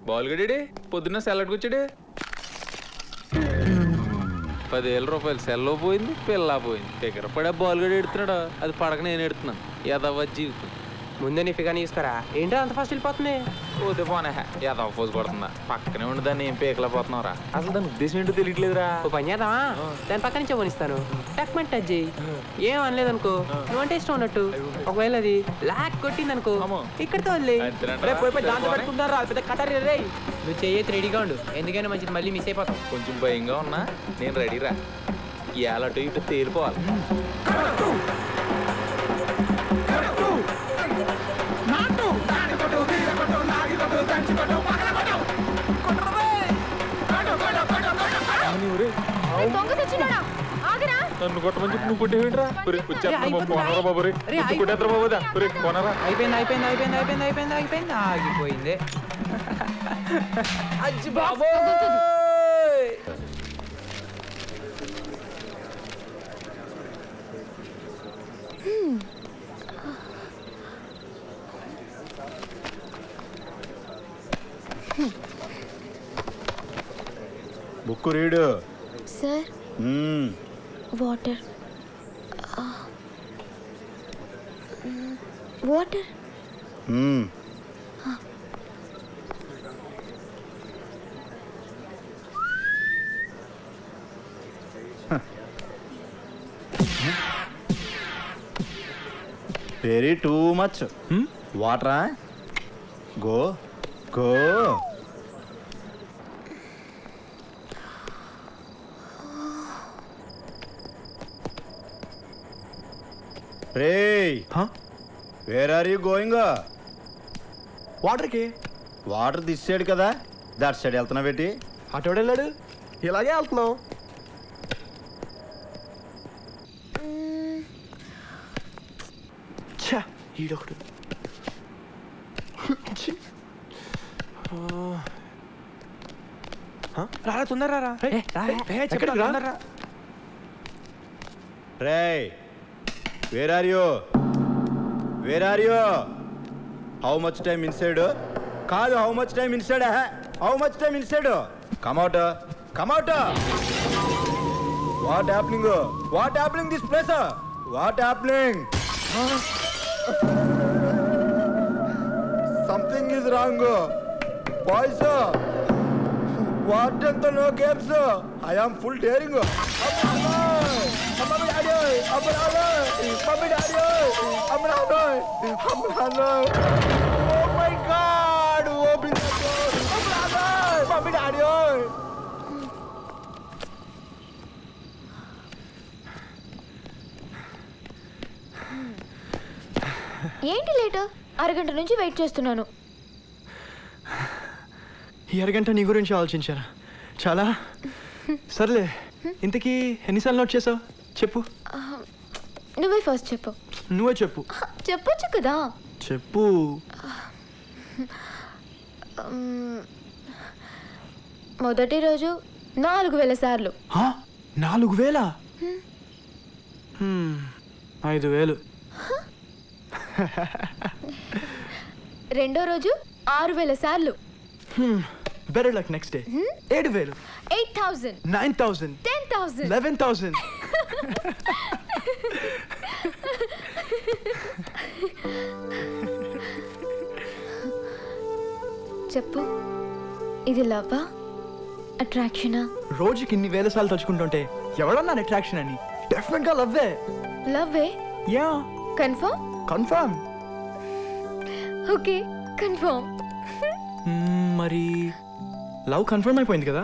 Ball గడి పొద్దున్న సెల్లడ్కి వచ్చాడు. 10,000 రూపాయలు సెల్లో పోయింది, పిల్ల పోయింది. దగ్గర పడే బాల్ గడి ఎడుతున్నాడు, అది పడక నేను ఎడుతున్నాను. యదవ జీవితం. ముందే నీ ఫిగా తీసుకురా. ఏంటో అంత ఫస్ట్ వెళ్ళిపోతుంది. పోతే పోనే యదవ ఫోజ్ కొడుతుందా. పక్కనే ఉండి దాన్ని ఏం పేకలేకపోతున్నావురా. అసలు దాని ఉద్దేశం ఏంటో తెలియట్లేదురా. ఓ పని చేద్దామా, దాని పక్క నుంచి పోనిస్తాను. టక్మంట్ టచ్ చేయి. ఏం అనలేదనుకో, నువ్వంటే ఇష్టం ఉన్నట్టు. ఒకవేళ అది లాక్ కొట్టింది అనుకో, ఇక్కడితో వదిలే. నువ్వు చెయ్యి రెడీగా ఉండు, ఎందుకైనా మంచిది. మళ్ళీ మిస్ అయిపోతాం. కొంచెం భయంగా ఉన్నా నేను రెడీరా. ఇవాళ అటు ఇటు తేలిపోవాలి. నన్ను కొట్టమని చెప్పి నువ్వు కొట్టేవింట్రా. అయిపోయింది అయిపోయింది అయిపోయింది అయిపోయింది అయిపోయింది అయిపోయింది ఆగిపోయింది. Book read sir. Water water. Very too much వాటరా. Go go. రేయ్, వేర్ ఆర్ యూ గోయింగ్? వాటర్కి. వాటర్ తీసాడు కదా, దట్ సైడ్ వెళ్తున్నా పెట్టి. అటు వెళ్ళాడు, ఇలాగే వెళ్తున్నాం. ఈడొకడు. రారా తొందర రా. రేయ్, where are you? Where are you? How much time inside? కాదు, how much time inside? How much time inside? Come out, come out. What happening? What happening this place? What happening? Something is wrong boys. What అంత no games. I am full daring. Oh my God! Open the door! Mummy, Daddy! ఏంటి late? అరగంట నుంచి wait చేస్తున్నాను. ఈ అరగంట నీ గురించి ఆలోచించాను చాలా. సర్లే, ఇంతకీ ఎన్నిసార్లు నోట్ చేసావు చెప్పు. నువ్వే ఫస్ట్ చెప్పు. నువ్వే చెప్పు. చెప్పొచ్చు కదా. చెప్పు. మొదటి రోజు 4,000 సార్లు. 4,000? 5,000. రెండో రోజు 6,000 సార్లు. Better luck next day. 7,000. 8,000. 9,000. 10,000. 11,000. చెప్పు, ఇది లవ్వా అట్రాక్షనా? రోజుకి ఇన్ని వేల సార్లు తలుచుకుంటుంటే ఎవడన్నా అట్రాక్షన్ అని? డెఫినెట్ గా లవ్వే. లవ్వే? Yeah. Confirm? Confirm. Okay, confirm. మరి లవ్ కన్ఫర్మ్ అయిపోయింది కదా,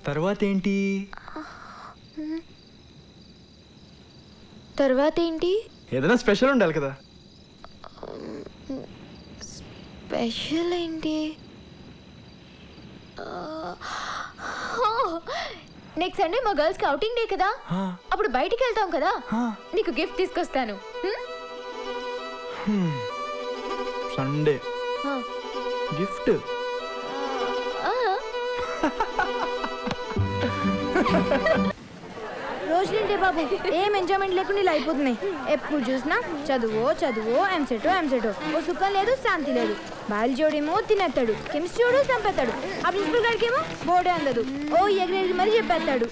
తర్వాత ఏంటి? తర్వాత ఏంటి? ఏదైనా స్పెషల్ ఉండాలి కదా. స్పెషల్ ఏంటి? నెక్స్ట్ సండే మా గర్ల్స్ కి అవుటింగ్ డే కదా, అప్పుడు బయటికి వెళ్తాం కదా, నీకు గిఫ్ట్ తీసుకొస్తాను. Sunday gift? రోజులేంటే బాబు, ఏం ఎంజాయ్మెంట్ లేకుండా ఇలా అయిపోతున్నాయి. ఎప్పుడు చూసినా చదువు చదువు, ఎంసెటో ఎంసెటో, ఓ సుఖం లేదు శాంతి లేదు. బయాలజీ వాడేమో తినేస్తాడు, కెమిస్ట్రీ వాడు చంపేస్తాడు, ఆ ప్రిన్సిపల్ గారికేమో బోర్డే అందదు, ఓ ఎగిరెగిరి మరీ చెప్పేస్తాడు.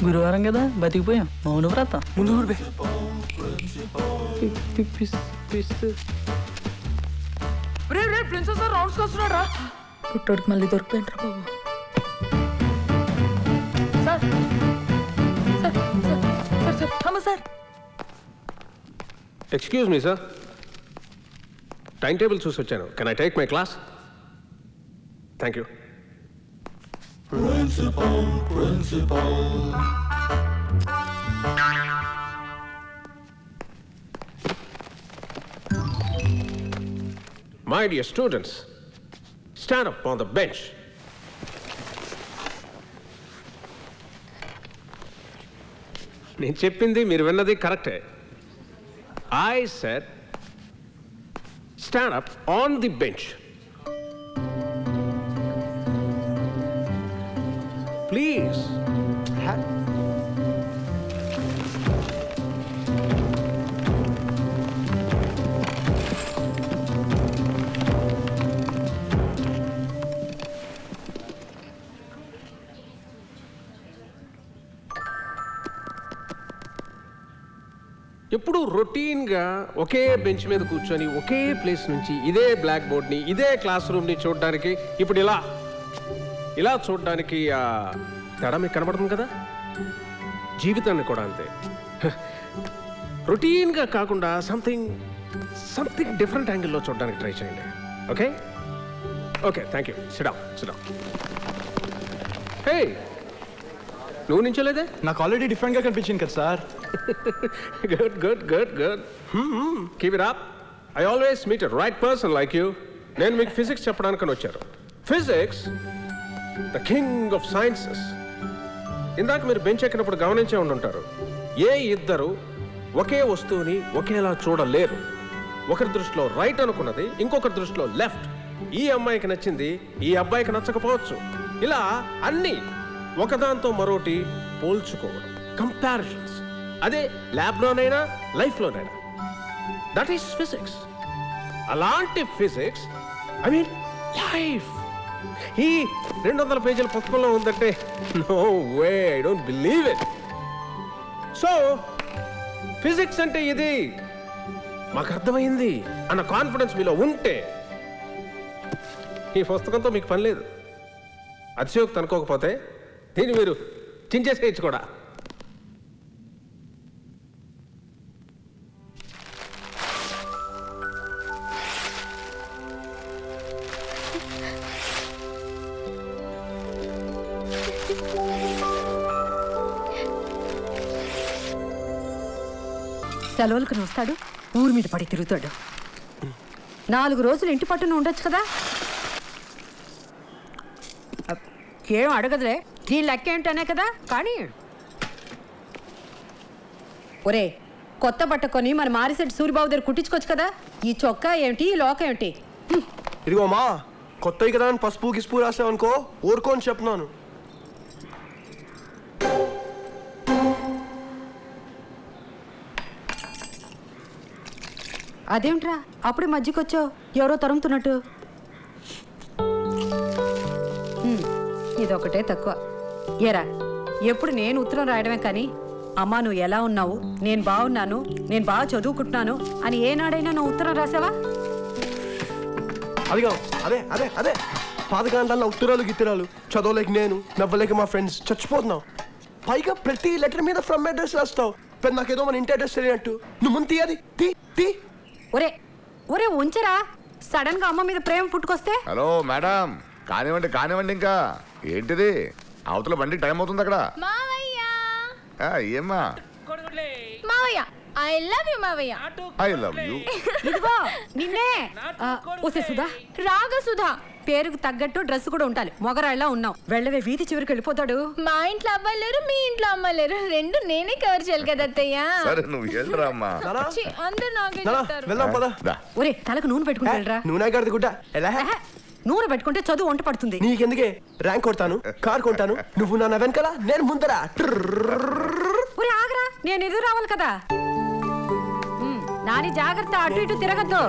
గురువారం కదా బతికిపోయాం. మౌన వ్రత ముందు ఊరిపే. ప్రిన్సెస్ రౌండ్స్ వస్తున్నాడు రా. పుట్టోడికి మళ్ళీ దొరికిపోయింటారా బాబు. సార్ సార్ సార్ సార్ అమ్మ sir. Excuse me sir, time table చూసి వచ్చాను. Can I take my class? Thank you. My dear students, stand up on the bench. నేను చెప్పింది మీరు విన్నది కరెక్టే. I said stand up on the bench. Please. ఎప్పుడు రొటీన్గా ఒకే బెంచ్ మీద కూర్చొని ఒకే ప్లేస్ నుంచి ఇదే బ్లాక్ బోర్డ్ని ఇదే క్లాస్ రూమ్ని చూడడానికి ఇప్పుడు ఇలా చూడడానికి తేడా మీకు కనబడుతుంది కదా. జీవితాన్ని కూడా అంతే. రొటీన్గా కాకుండా సంథింగ్ డిఫరెంట్ యాంగిల్లో చూడడానికి ట్రై చేయండి. Okay okay, thank you. Sit down. Hey, నువ్వు నించోలేదే? నాకు ఆల్రెడీ డిఫరెంట్గా కనిపించింది కదా sir. Good. Keep it up. I always meet a right person like you. నేను మీకు ఫిజిక్స్ చెప్పడానికని వచ్చారు. Physics the king of sciences. ఇందాక మీరు బెంచ్ ఎక్కినప్పుడు గమనించే ఉండుంటారు, ఏ ఇద్దరు ఒకే వస్తువుని ఒకేలా చూడలేరు. ఒకరి దృష్టిలో రైట్ అనుకున్నది ఇంకొకరి దృష్టిలో లెఫ్ట్. ఈ అమ్మాయికి నచ్చింది ఈ అబ్బాయికి నచ్చకపోవచ్చు. ఇలా అన్నీ ఒకదాంతో మరోటి పోల్చుకోవడం, కంపారిజన్స్. అదే ల్యాబ్లోనైనా లైఫ్లోనైనా. That is physics. అలాంటి ఫిజిక్స్, ఐ మీన్ లైఫ్, ఈ 200 పేజీల పుస్తకంలో ఉందంటే no way, I don't believe it. So physics అంటే ఇది మాకు అర్థమైంది అన్న కాన్ఫిడెన్స్ మీలో ఉంటే ఈ పుస్తకంతో మీకు పని లేదు. అతిశయోక్తి అనుకోకపోతే దీన్ని మీరు చించేసేయచ్చు కూడా. సెలవులకు వస్తాడు, ఊరి మీద పడి తిరుగుతాడు. 4 రోజులు ఇంటి పట్టున ఉండొచ్చు కదా. ఏం అడగదులే, దీని లెక్క ఏంటనే కదా. కానీ ఒరే, కొత్త బట్ట కొని మన మారిసెట్ సూరిబాబు దగ్గర కుట్టించుకోవచ్చు కదా. ఈ చొక్కా ఏమిటి, ఈ లోక ఏమిటి? ఇదిగో మా కొత్తవి కదా అని పసుపు గిసుపు రాసావనుకో ఊరుకోని చెప్తున్నాను. అదేమిట్రా అప్పుడే మధ్యకొచ్చావు, ఎవరో తరుముతున్నట్టు. ఇదొకటే తక్కువ. ఏరా, ఎప్పుడు నేను ఉత్తరం రాయడమే కానీ అమ్మా నువ్వు ఎలా ఉన్నావు, నేను బాగున్నాను, నేను బాగా చదువుకుంటున్నాను అని ఏనాడైనా నువ్వు ఉత్తరం రాసావా? అదిగా అదే అదే అదే పాతకాండాల్లో ఉత్తరాలు గిత్తరాలు చదవలేక నేను, నవ్వలేక మా ఫ్రెండ్స్ చచ్చిపోతున్నావు. పైగా ప్రతి లెటర్ మీద ఫ్రమ్ అడ్రస్ రాస్తావు. పెద్ద నాకేదో మన ఇంటి అడ్రస్ తెలియనట్టు. నువ్వు ముందు తీయాలి, తీ. ఒరే ఒరే ఉంచరా, సడన్ గా అమ్మ మీద ప్రేమ పుట్టుకొస్తే. హలో మేడం, కానివ్వండి. ఇంకా ఏంటిది, అవతల బండికి టైం అవుతుంది అక్కడ. ఏమ్మా? మావయ్య, ఐ లవ్ యు మావయ్య. I love you. ఇదిగో నిన్నే. సుధా, రాగ సుధా, పేరుకు తగ్గట్టు డ్రెస్ కూడా ఉండాలి. మొగరాళ్ళ ఉన్నావు. వెళ్ళవే, వీధి చివరికి వెళ్ళిపోతాడు. మా ఇంట్లో అవ్వలేరు, మీ ఇంట్లో అమ్మలేరు, రెండు నేనే కవర్ చేయాలి కదా అత్తయ్య. సరే నువ్వు వెళ్ళరామ్మా. ఛీ, అందరూ నాకే చెప్తారు. ఒరే, తలకు నూనె పెట్టుకుని వెళ్ళరా. నూనె గడిది గుడ్డ ఎలా నూనె పెట్టుకుంటే చదువు వంట పడుతుంది. నీకెందుకే? ర్యాంక్ కొడతాను, కార్ కొంటాను, నువ్వు నా వెనకాల, నేను ముందరా. ఒరే ఆగరా, నేను ఎదురు రావాలి కదా. నాని జాగ్రత్త, అటు ఇటు తిరగద్దు.